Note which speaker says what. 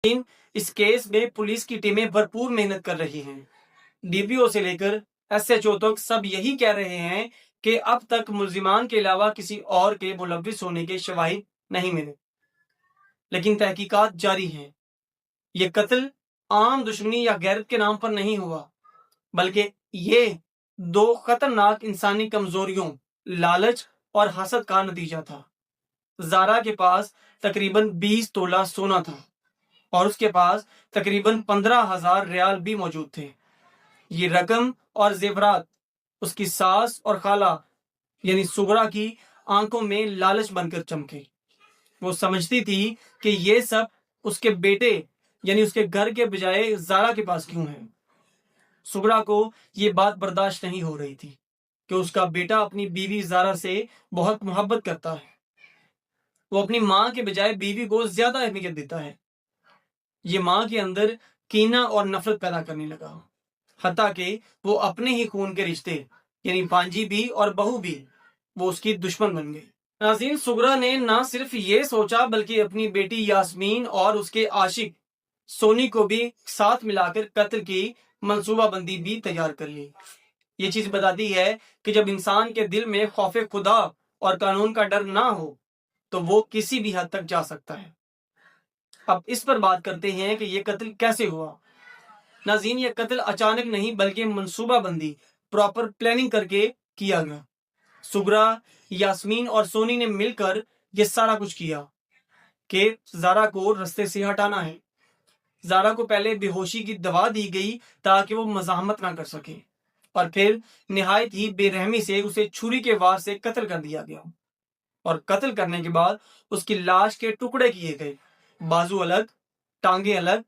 Speaker 1: اس case میں police کی ٹیمیں بھرپور محنت کر رہی ہیں۔ ڈی پی او سے لے کر ایس ایچ او تک سب یہی کہہ رہے ہیں کہ اب تک ملزمان کے علاوہ کسی اور کے ملوث ہونے کے شواہد نہیں ملے، لیکن تحقیقات جاری ہیں۔ یہ قتل عام دشمنی یا غیرت کے نام پر نہیں ہوا، بلکہ یہ دو خطرناک انسانی کمزوریوں، لالچ اور حسد کا نتیجہ تھا۔ زارا کے پاس تقریباً 20 تولہ سونا تھا اور اس کے پاس تقریباً 15,000 ریال بھی موجود تھے۔ یہ رقم اور زیورات اس کی ساس اور خالہ یعنی سغرا کی آنکھوں میں لالچ بن کر چمکے۔ وہ سمجھتی تھی کہ یہ سب اس کے بیٹے یعنی اس کے گھر کے بجائے زارا کے پاس کیوں ہے۔ سغرا کو یہ بات برداشت نہیں ہو رہی تھی کہ اس کا بیٹا اپنی بیوی زارا سے بہت محبت کرتا ہے۔ وہ اپنی ماں کے بجائے بیوی کو زیادہ اہمیت دیتا ہے۔ یہ ماں کے اندر کینہ اور نفرت پیدا کرنے لگا، حتیٰ کہ وہ اپنے ہی خون کے رشتے یعنی بانجی بھی اور بہو بھی وہ اس کی دشمن بن گئی۔ ناظرین، سغرا نے نہ صرف یہ سوچا بلکہ اپنی بیٹی یاسمین اور اس کے عاشق سونی کو بھی ساتھ ملا کر قتل کی منصوبہ بندی بھی تیار کر لی۔ یہ چیز بتاتی ہے کہ جب انسان کے دل میں خوف خدا اور قانون کا ڈر نہ ہو تو وہ کسی بھی حد تک جا سکتا ہے۔ اب اس پر بات کرتے ہیں کہ یہ قتل کیسے ہوا۔ ناظرین، یہ قتل اچانک نہیں بلکہ منصوبہ بندی، پراپر پلاننگ کر کے کیا گیا۔ سغرا، یاسمین اور سونی نے مل کر یہ سارا کچھ کیا کہ زارا کو رستے سے ہٹانا ہے۔ زارا کو پہلے بے ہوشی کی دوا دی گئی تاکہ وہ مزاحمت نہ کر سکے، اور پھر نہایت ہی بے رحمی سے اسے چھری کے وار سے قتل کر دیا گیا، اور قتل کرنے کے بعد اس کی لاش کے ٹکڑے کیے گئے، بازو الگ، ٹانگیں الگ